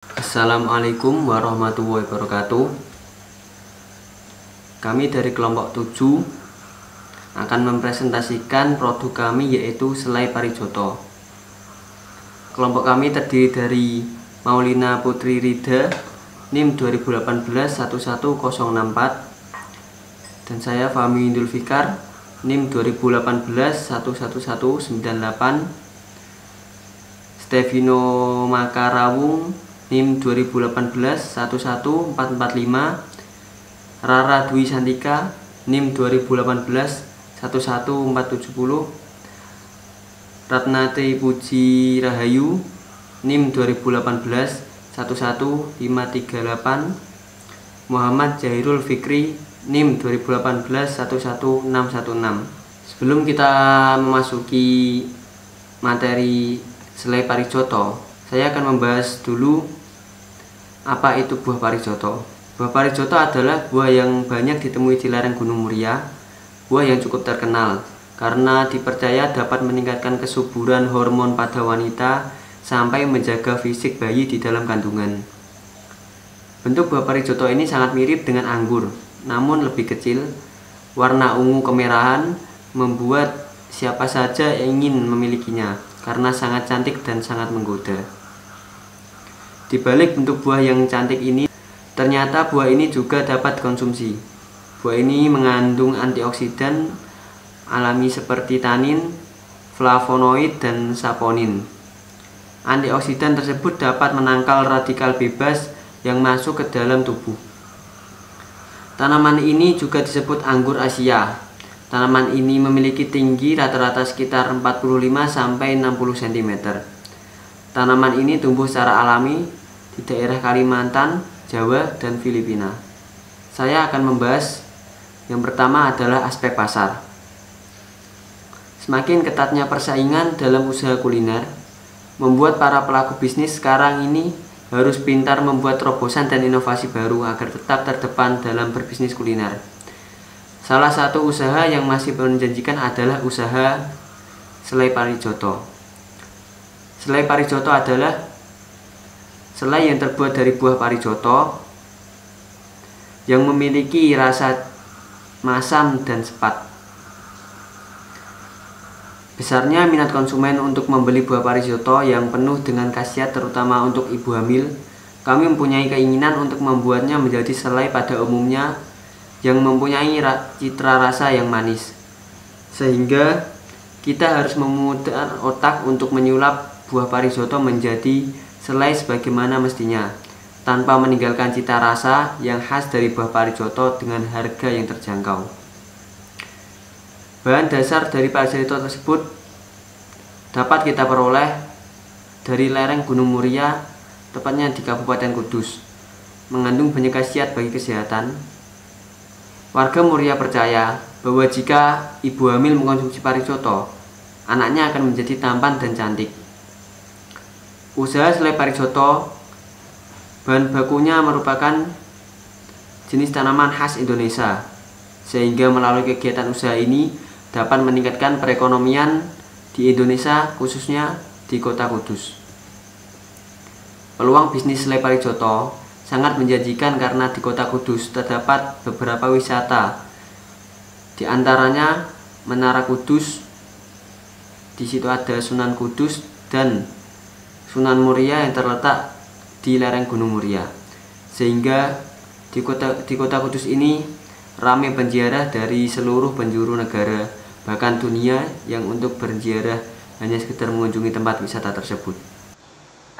Assalamualaikum warahmatullahi wabarakatuh. Kami dari kelompok 7 akan mempresentasikan produk kami, yaitu selai parijoto. Kelompok kami terdiri dari Maulina Putri Rida, NIM 2018-11064, dan saya Fahmi Indul Fikar, NIM 2018-11198, Stevino Makarawung, NIM 2018-11445, Rara Dwi Santika, NIM 2018-11470, Ratnati Puji Rahayu, NIM 2018-11538, Muhammad Jahirul Fikri, NIM 2018-11616. Sebelum kita memasuki materi selai parijoto, saya akan membahas dulu apa itu buah parijoto. Buah parijoto adalah buah yang banyak ditemui di lereng Gunung Muria. Buah yang cukup terkenal karena dipercaya dapat meningkatkan kesuburan hormon pada wanita sampai menjaga fisik bayi di dalam kandungan. Bentuk buah parijoto ini sangat mirip dengan anggur, namun lebih kecil. Warna ungu kemerahan membuat siapa saja yang ingin memilikinya karena sangat cantik dan sangat menggoda. Di balik bentuk buah yang cantik ini, ternyata buah ini juga dapat dikonsumsi. Buah ini mengandung antioksidan alami seperti tanin, flavonoid, dan saponin. Antioksidan tersebut dapat menangkal radikal bebas yang masuk ke dalam tubuh. Tanaman ini juga disebut anggur Asia. Tanaman ini memiliki tinggi rata-rata sekitar 45-60 cm. Tanaman ini tumbuh secara alami di daerah Kalimantan, Jawa, dan Filipina. Saya akan membahas yang pertama adalah aspek pasar. Semakin ketatnya persaingan dalam usaha kuliner, membuat para pelaku bisnis sekarang ini harus pintar membuat terobosan dan inovasi baru agar tetap terdepan dalam berbisnis kuliner. Salah satu usaha yang masih menjanjikan adalah usaha selai parijoto. Selai parijoto adalah selai yang terbuat dari buah parijoto yang memiliki rasa masam dan sepat. Besarnya minat konsumen untuk membeli buah parijoto yang penuh dengan khasiat, terutama untuk ibu hamil. Kami mempunyai keinginan untuk membuatnya menjadi selai pada umumnya yang mempunyai citra rasa yang manis, sehingga kita harus memutar otak untuk menyulap buah parijoto menjadi selai sebagaimana mestinya, tanpa meninggalkan cita rasa yang khas dari buah parijoto dengan harga yang terjangkau. Bahan dasar dari parijoto tersebut dapat kita peroleh dari lereng Gunung Muria, tepatnya di Kabupaten Kudus. Mengandung banyak khasiat bagi kesehatan. Warga Muria percaya bahwa jika ibu hamil mengkonsumsi parijoto, anaknya akan menjadi tampan dan cantik. Usaha selai parijoto, bahan bakunya merupakan jenis tanaman khas Indonesia, sehingga melalui kegiatan usaha ini dapat meningkatkan perekonomian di Indonesia, khususnya di Kota Kudus. Peluang bisnis selai parijoto sangat menjanjikan karena di Kota Kudus terdapat beberapa wisata, di antaranya Menara Kudus. Di situ ada Sunan Kudus dan Sunan Muria yang terletak di lereng Gunung Muria, sehingga di kota Kudus ini ramai penziarah dari seluruh penjuru negara, bahkan dunia, yang untuk berziarah hanya sekedar mengunjungi tempat wisata tersebut.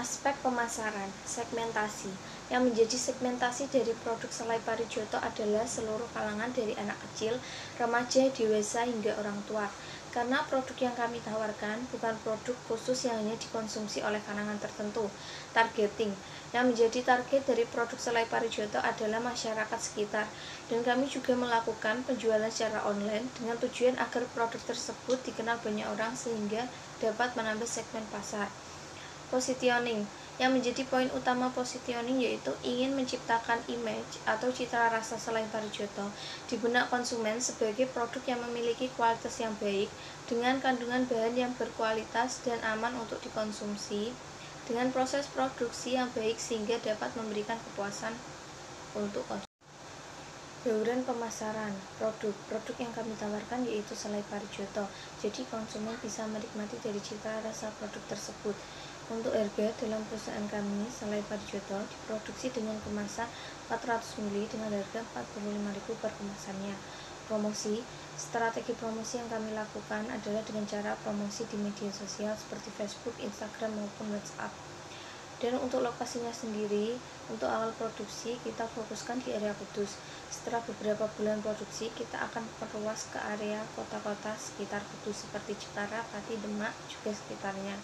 Aspek pemasaran, segmentasi. Yang menjadi segmentasi dari produk selai parijoto adalah seluruh kalangan dari anak kecil, remaja, dewasa, hingga orang tua. Karena produk yang kami tawarkan bukan produk khusus yang hanya dikonsumsi oleh kalangan tertentu. Targeting. Yang menjadi target dari produk selai parijoto adalah masyarakat sekitar, dan kami juga melakukan penjualan secara online dengan tujuan agar produk tersebut dikenal banyak orang sehingga dapat menambah segmen pasar. Positioning. Yang menjadi poin utama positioning yaitu ingin menciptakan image atau citra rasa selai parijoto di benak konsumen sebagai produk yang memiliki kualitas yang baik dengan kandungan bahan yang berkualitas dan aman untuk dikonsumsi, dengan proses produksi yang baik sehingga dapat memberikan kepuasan untuk konsumen. Bauran pemasaran produk yang kami tawarkan yaitu selai parijoto, jadi konsumen bisa menikmati dari cita rasa produk tersebut. Untuk harga, dalam perusahaan kami selai parijoto diproduksi dengan kemasan 400 ml dengan harga 45.000 per kemasannya. Promosi, strategi promosi yang kami lakukan adalah dengan cara promosi di media sosial seperti Facebook, Instagram maupun WhatsApp. Dan untuk lokasinya sendiri, untuk awal produksi kita fokuskan di area Kudus. Setelah beberapa bulan produksi, kita akan perluas ke area kota-kota sekitar Kudus seperti Jepara, Pati, Demak, juga sekitarnya.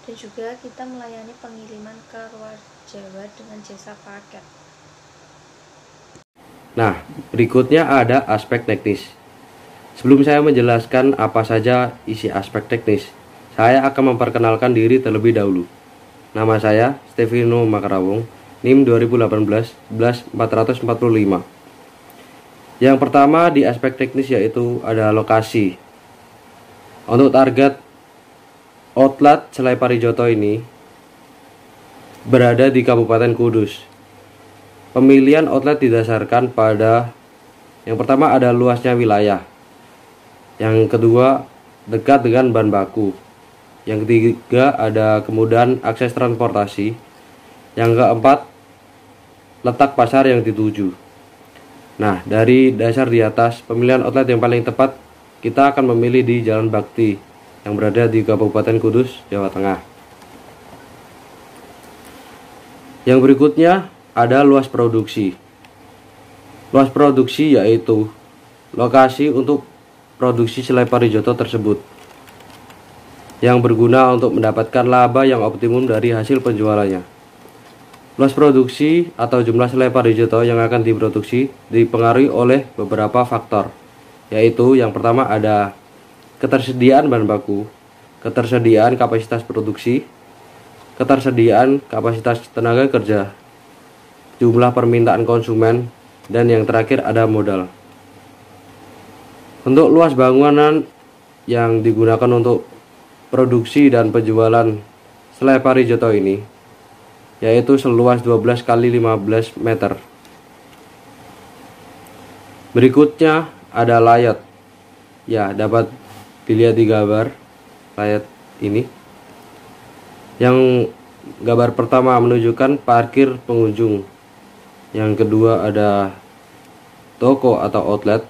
Dan juga kita melayani pengiriman ke luar Jawa dengan jasa paket. Nah, berikutnya ada aspek teknis. Sebelum saya menjelaskan apa saja isi aspek teknis, saya akan memperkenalkan diri terlebih dahulu. Nama saya Stefino Makarawong, NIM 2018-11445. Yang pertama di aspek teknis yaitu ada lokasi. Untuk target outlet selai parijoto ini berada di Kabupaten Kudus. Pemilihan outlet didasarkan pada yang pertama ada luasnya wilayah, yang kedua dekat dengan bahan baku, yang ketiga ada kemudahan akses transportasi, yang keempat letak pasar yang dituju. Nah, dari dasar di atas, pemilihan outlet yang paling tepat kita akan memilih di Jalan Bakti yang berada di Kabupaten Kudus, Jawa Tengah. Yang berikutnya ada luas produksi. Luas produksi yaitu lokasi untuk produksi selai parijoto tersebut, yang berguna untuk mendapatkan laba yang optimum dari hasil penjualannya. Luas produksi atau jumlah selai parijoto yang akan diproduksi dipengaruhi oleh beberapa faktor, yaitu yang pertama ada ketersediaan bahan baku, ketersediaan kapasitas produksi, ketersediaan kapasitas tenaga kerja, jumlah permintaan konsumen, dan yang terakhir ada modal. Untuk luas bangunan yang digunakan untuk produksi dan penjualan selai parijoto ini yaitu seluas 12 x 15 meter. Berikutnya ada layout. Ya, dapat dilihat di gambar layout ini. Yang gambar pertama menunjukkan parkir pengunjung. Yang kedua ada toko atau outlet.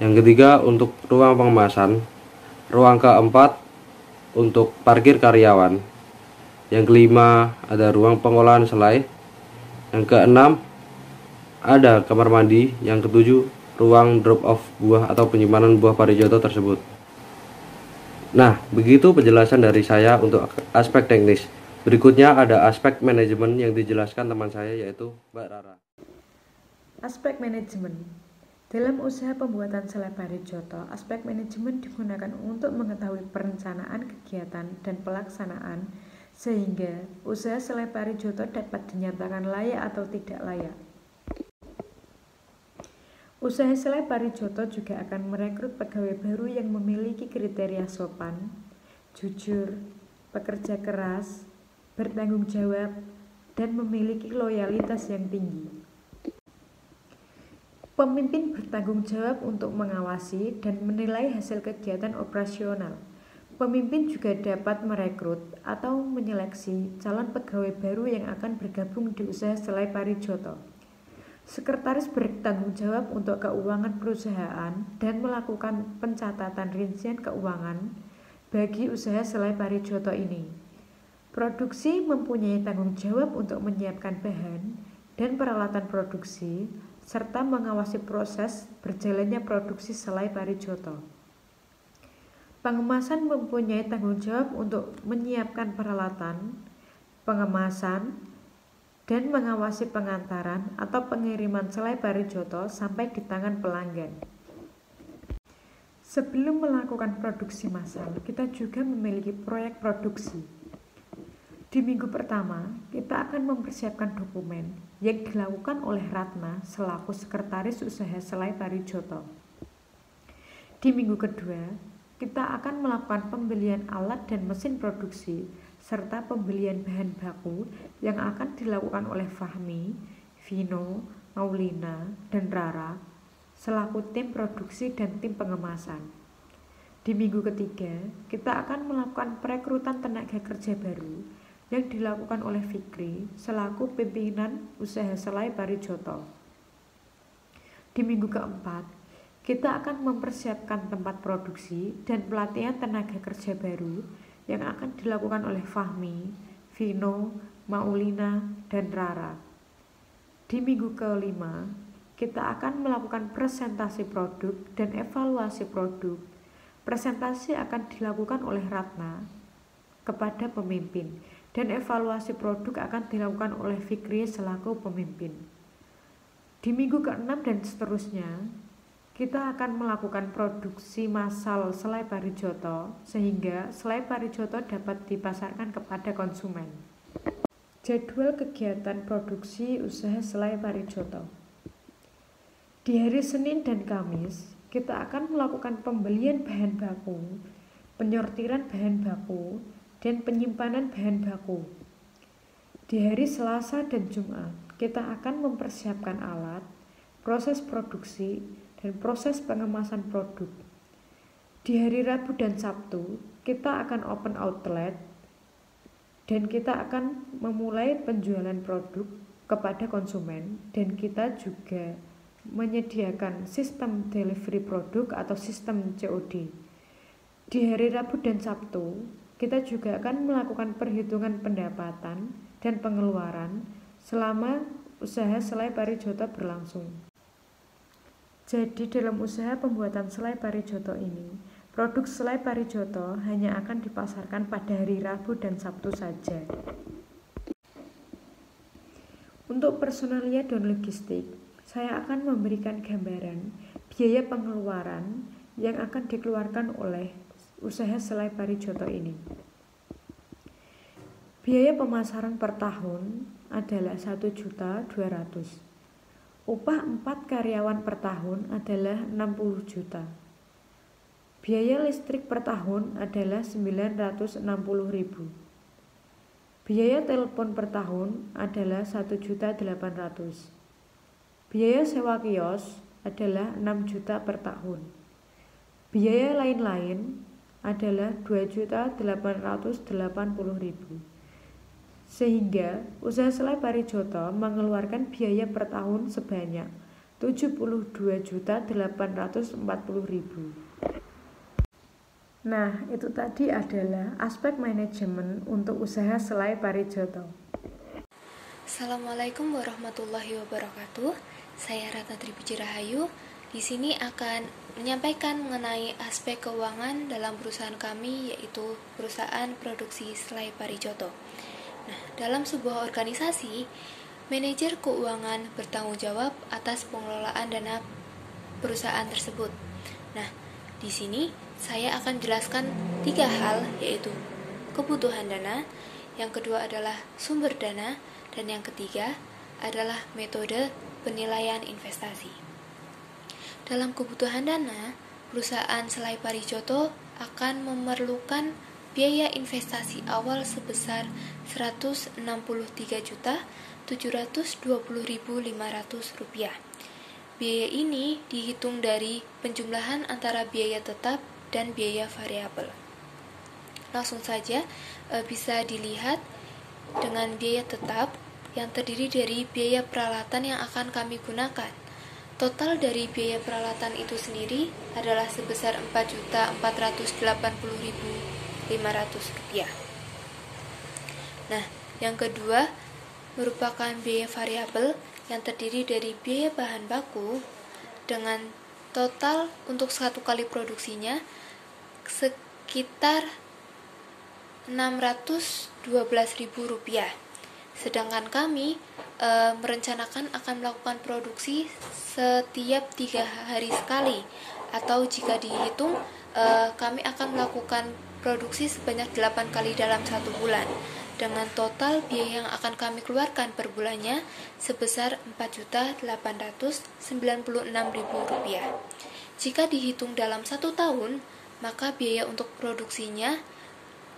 Yang ketiga untuk ruang pengemasan. Ruang keempat untuk parkir karyawan. Yang kelima ada ruang pengolahan selai. Yang keenam ada kamar mandi. Yang ketujuh ruang drop off buah atau penyimpanan buah parijoto tersebut. Nah, begitu penjelasan dari saya untuk aspek teknis. Berikutnya ada aspek manajemen yang dijelaskan teman saya yaitu Mbak Rara. Aspek manajemen. Dalam usaha pembuatan selai parijoto, aspek manajemen digunakan untuk mengetahui perencanaan kegiatan dan pelaksanaan sehingga usaha selai parijoto dapat dinyatakan layak atau tidak layak. Usaha selai parijoto juga akan merekrut pegawai baru yang memiliki kriteria sopan, jujur, pekerja keras, bertanggung jawab, dan memiliki loyalitas yang tinggi. Pemimpin bertanggung jawab untuk mengawasi dan menilai hasil kegiatan operasional. Pemimpin juga dapat merekrut atau menyeleksi calon pegawai baru yang akan bergabung di usaha selai parijoto. Sekretaris bertanggung jawab untuk keuangan perusahaan dan melakukan pencatatan rincian keuangan bagi usaha selai parijoto ini. Produksi mempunyai tanggung jawab untuk menyiapkan bahan dan peralatan produksi serta mengawasi proses berjalannya produksi selai parijoto. Pengemasan mempunyai tanggung jawab untuk menyiapkan peralatan, pengemasan, dan mengawasi pengantaran atau pengiriman selai parijoto sampai di tangan pelanggan. Sebelum melakukan produksi massal, kita juga memiliki proyek produksi. Di minggu pertama, kita akan mempersiapkan dokumen yang dilakukan oleh Ratna selaku sekretaris usaha selai parijoto. Di minggu kedua, kita akan melakukan pembelian alat dan mesin produksi serta pembelian bahan baku yang akan dilakukan oleh Fahmi, Vino, Maulina, dan Rara selaku tim produksi dan tim pengemasan. Di minggu ketiga, kita akan melakukan perekrutan tenaga kerja baru yang dilakukan oleh Fikri selaku pimpinan usaha selai parijoto. Di minggu keempat, kita akan mempersiapkan tempat produksi dan pelatihan tenaga kerja baru yang akan dilakukan oleh Fahmi, Vino, Maulina, dan Rara. Di minggu kelima, kita akan melakukan presentasi produk dan evaluasi produk. Presentasi akan dilakukan oleh Ratna kepada pemimpin dan evaluasi produk akan dilakukan oleh Fikri selaku pemimpin. Di minggu ke-6 dan seterusnya, kita akan melakukan produksi massal selai parijoto sehingga selai parijoto dapat dipasarkan kepada konsumen. Jadwal kegiatan produksi usaha selai parijoto. Di hari Senin dan Kamis, kita akan melakukan pembelian bahan baku, penyortiran bahan baku, dan penyimpanan bahan baku. Di hari Selasa dan Jumat, kita akan mempersiapkan alat, proses produksi, dan proses pengemasan produk. Di hari Rabu dan Sabtu, kita akan open outlet, dan kita akan memulai penjualan produk kepada konsumen, dan kita juga menyediakan sistem delivery produk atau sistem COD. Di hari Rabu dan Sabtu, kita juga akan melakukan perhitungan pendapatan dan pengeluaran selama usaha selai parijoto berlangsung. Jadi dalam usaha pembuatan selai parijoto ini, produk selai parijoto hanya akan dipasarkan pada hari Rabu dan Sabtu saja. Untuk personalia dan logistik, saya akan memberikan gambaran biaya pengeluaran yang akan dikeluarkan oleh usaha selai parijoto ini. Biaya pemasaran per tahun adalah 1.200.000. Upah 4 karyawan per tahun adalah 60 juta. Biaya listrik per tahun adalah 960.000. Biaya telepon per tahun adalah 1.800.000. Biaya sewa kios adalah 6 juta per tahun. Biaya lain-lain adalah 2.880.000. Sehingga usaha selai parijoto mengeluarkan biaya per tahun sebanyak 72.840.000. Nah, itu tadi adalah aspek manajemen untuk usaha selai parijoto. Assalamualaikum warahmatullahi wabarakatuh. Saya Ratna Tripuji Rahayu. Di sini akan menyampaikan mengenai aspek keuangan dalam perusahaan kami, yaitu perusahaan produksi selai parijoto. Nah, dalam sebuah organisasi, manajer keuangan bertanggung jawab atas pengelolaan dana perusahaan tersebut. Nah, di sini saya akan jelaskan 3 hal, yaitu kebutuhan dana, yang kedua adalah sumber dana, dan yang ketiga adalah metode penilaian investasi. Dalam kebutuhan dana, perusahaan selai parijoto akan memerlukan biaya investasi awal sebesar Rp163.720.500. Biaya ini dihitung dari penjumlahan antara biaya tetap dan biaya variabel. Langsung saja bisa dilihat dengan biaya tetap yang terdiri dari biaya peralatan yang akan kami gunakan. Total dari biaya peralatan itu sendiri adalah sebesar Rp4.480.500. Nah, yang kedua merupakan biaya variabel yang terdiri dari biaya bahan baku dengan total untuk satu kali produksinya sekitar Rp612.000. Sedangkan kami merencanakan akan melakukan produksi setiap 3 hari sekali, atau jika dihitung kami akan melakukan produksi sebanyak 8 kali dalam 1 bulan, dengan total biaya yang akan kami keluarkan per bulannya sebesar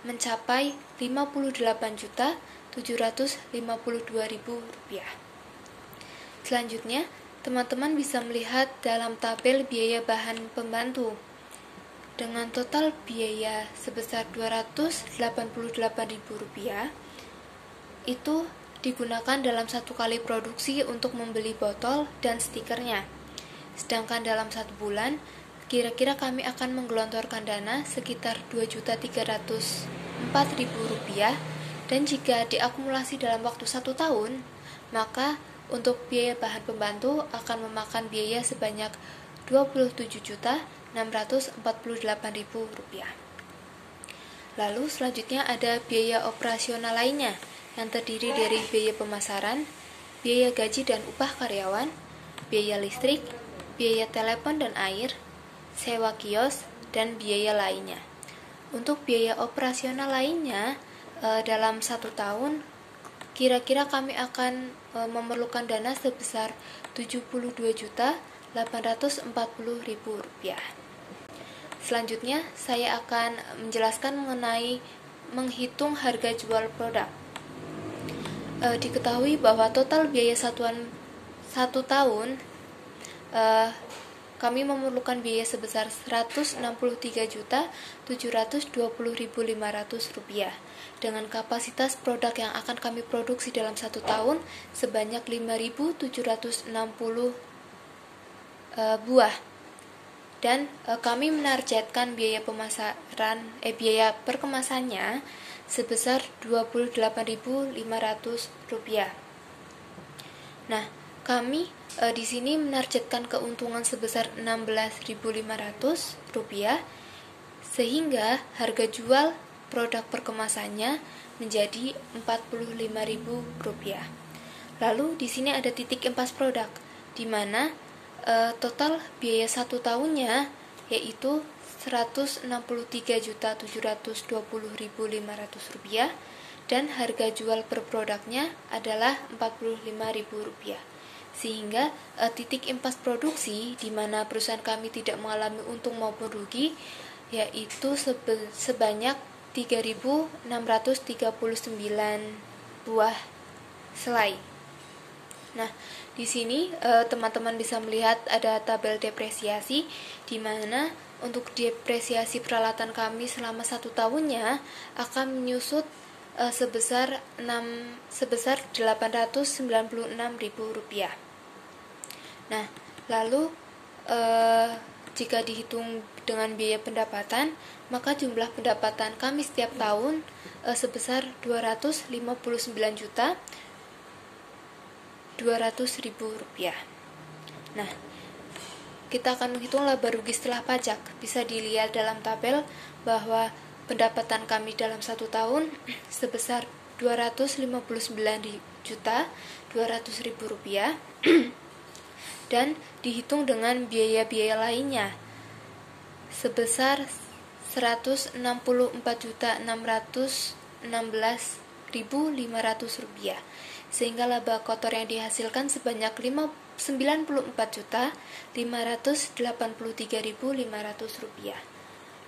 mencapai Rp58.752.000. Selanjutnya, teman-teman bisa melihat dalam tabel biaya bahan pembantu. Dengan total biaya sebesar Rp288.000, itu digunakan dalam satu kali produksi untuk membeli botol dan stikernya. Sedangkan dalam 1 bulan, kira-kira kami akan menggelontorkan dana sekitar Rp2.304.000, dan jika diakumulasi dalam waktu 1 tahun, maka untuk biaya bahan pembantu akan memakan biaya sebanyak Rp27.648.000. Lalu selanjutnya ada biaya operasional lainnya yang terdiri dari biaya pemasaran, biaya gaji dan upah karyawan, biaya listrik, biaya telepon dan air, sewa kios, dan biaya lainnya. Untuk biaya operasional lainnya, dalam 1 tahun, kira-kira kami akan memerlukan dana sebesar Rp72.840.000. Selanjutnya, saya akan menjelaskan mengenai menghitung harga jual produk. Diketahui bahwa total biaya satuan 1 tahun kami memerlukan biaya sebesar Rp163.720.500 dengan kapasitas produk yang akan kami produksi dalam 1 tahun sebanyak 5.760 buah. Dan kami menargetkan biaya biaya perkemasannya sebesar Rp28.500. Nah, kami di sini menargetkan keuntungan sebesar Rp16.500, sehingga harga jual produk perkemasannya menjadi Rp45.000. Lalu di sini ada titik impas produk, di mana total biaya 1 tahunnya yaitu Rp163.720.500 dan harga jual per produknya adalah Rp45.000. Sehingga titik impas produksi di mana perusahaan kami tidak mengalami untung maupun rugi yaitu sebanyak 3.639 buah selai. Nah, di sini teman-teman bisa melihat ada tabel depresiasi di mana untuk depresiasi peralatan kami selama 1 tahunnya akan menyusut sebesar Rp896.000. Nah, lalu jika dihitung dengan biaya pendapatan, maka jumlah pendapatan kami setiap tahun sebesar Rp259.200.000. Nah, kita akan menghitung laba rugi setelah pajak. Bisa dilihat dalam tabel bahwa pendapatan kami dalam 1 tahun sebesar Rp259.200.000 dan dihitung dengan biaya-biaya lainnya sebesar Rp164.616.500, sehingga laba kotor yang dihasilkan sebanyak Rp94.583.500.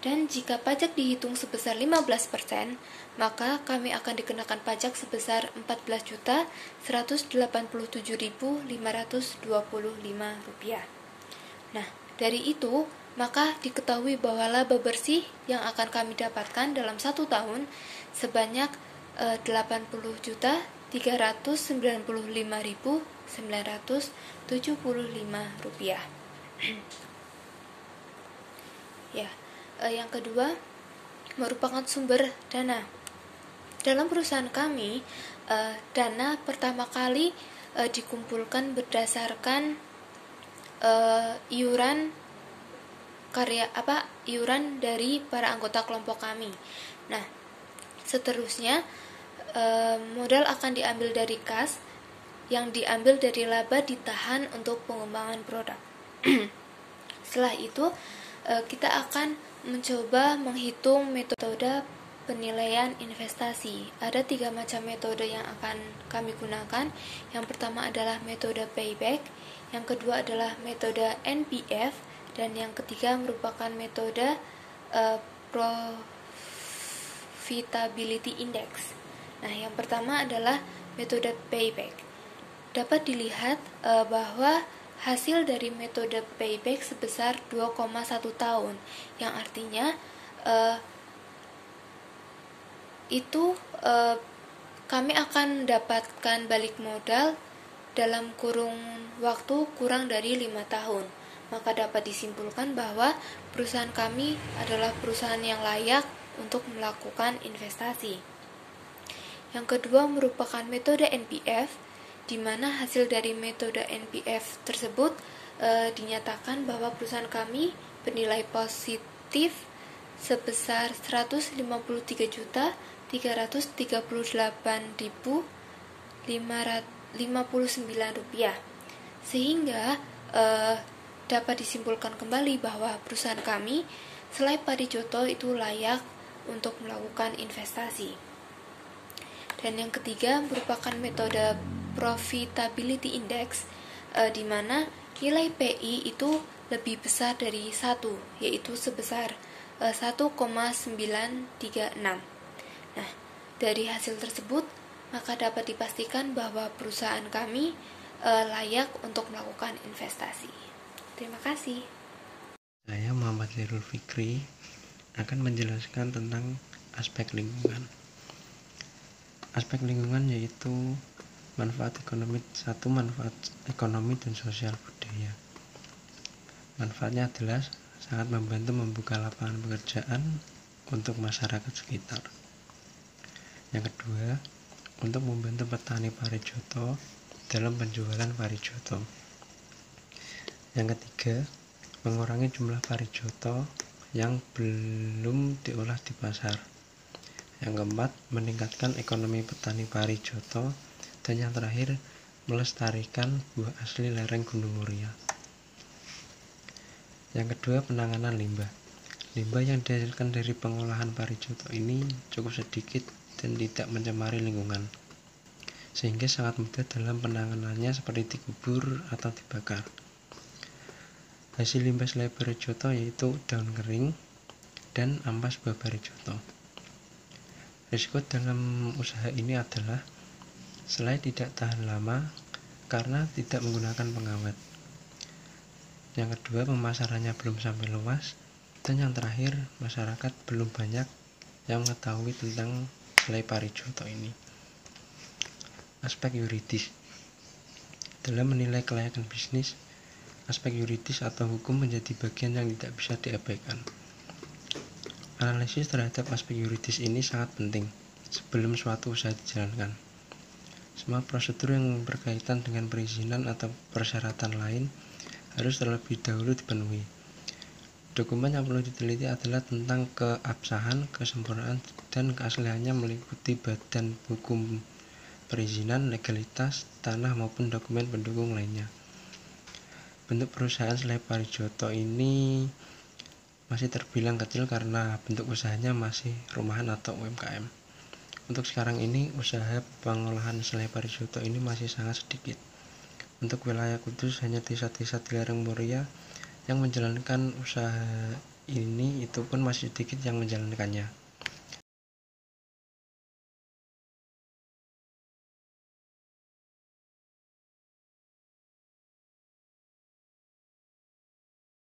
Dan jika pajak dihitung sebesar 15%, maka kami akan dikenakan pajak sebesar Rp14.187.525. Nah, dari itu, maka diketahui bahwa laba bersih yang akan kami dapatkan dalam 1 tahun sebanyak Rp80.395.975. Ya. Yang kedua merupakan sumber dana. Dalam perusahaan kami, dana pertama kali dikumpulkan berdasarkan iuran dari para anggota kelompok kami. Nah, seterusnya modal akan diambil dari kas, yang diambil dari laba ditahan untuk pengembangan produk. Setelah itu kita akan mencoba menghitung metode penilaian investasi. Ada 3 macam metode yang akan kami gunakan. Yang pertama adalah metode payback, yang kedua adalah metode NPF, dan yang ketiga merupakan metode Profitability Index. Nah, yang pertama adalah metode payback. Dapat dilihat bahwa hasil dari metode payback sebesar 2,1 tahun, yang artinya kami akan mendapatkan balik modal dalam kurun waktu kurang dari 5 tahun. Maka dapat disimpulkan bahwa perusahaan kami adalah perusahaan yang layak untuk melakukan investasi. Yang kedua merupakan metode NPF, di mana hasil dari metode NPF tersebut dinyatakan bahwa perusahaan kami bernilai positif sebesar Rp153.338.559, sehingga dapat disimpulkan kembali bahwa perusahaan kami Selai Parijoto itu layak untuk melakukan investasi. Dan yang ketiga merupakan metode Profitability Index, di mana nilai PI itu lebih besar dari 1, yaitu sebesar 1,936. Nah, dari hasil tersebut maka dapat dipastikan bahwa perusahaan kami layak untuk melakukan investasi. Terima kasih. Saya Muhammad Lirul Fikri akan menjelaskan tentang aspek lingkungan. Aspek lingkungan yaitu manfaat ekonomi, manfaat ekonomi dan sosial budaya. Manfaatnya adalah sangat membantu membuka lapangan pekerjaan untuk masyarakat sekitar. Yang kedua, untuk membantu petani parijoto dalam penjualan parijoto. Yang ketiga, mengurangi jumlah parijoto yang belum diolah di pasar. Yang keempat, meningkatkan ekonomi petani parijoto. Dan yang terakhir, melestarikan buah asli lereng Gunung Muria. Yang kedua, penanganan limbah. Limbah yang dihasilkan dari pengolahan parijoto ini cukup sedikit dan tidak mencemari lingkungan, sehingga sangat mudah dalam penanganannya seperti dikubur atau dibakar. Hasil limbah selai parijoto yaitu daun kering dan ampas buah parijoto. Risiko dalam usaha ini adalah selai tidak tahan lama karena tidak menggunakan pengawet. Yang kedua, pemasarannya belum sampai luas. Dan yang terakhir, masyarakat belum banyak yang mengetahui tentang selai parijoto ini. Aspek yuridis. Dalam menilai kelayakan bisnis, aspek yuridis atau hukum menjadi bagian yang tidak bisa diabaikan. Analisis terhadap aspek yuridis ini sangat penting sebelum suatu usaha dijalankan. Semua prosedur yang berkaitan dengan perizinan atau persyaratan lain harus terlebih dahulu dipenuhi. Dokumen yang perlu diteliti adalah tentang keabsahan, kesempurnaan, dan keasliannya meliputi badan hukum perizinan, legalitas, tanah maupun dokumen pendukung lainnya. Bentuk perusahaan selai parijoto ini masih terbilang kecil karena bentuk usahanya masih rumahan atau UMKM. Untuk sekarang ini, usaha pengolahan selai parijoto ini masih sangat sedikit. Untuk wilayah Kudus, hanya desa-desa di lereng Muria yang menjalankan usaha ini, itu pun masih sedikit yang menjalankannya.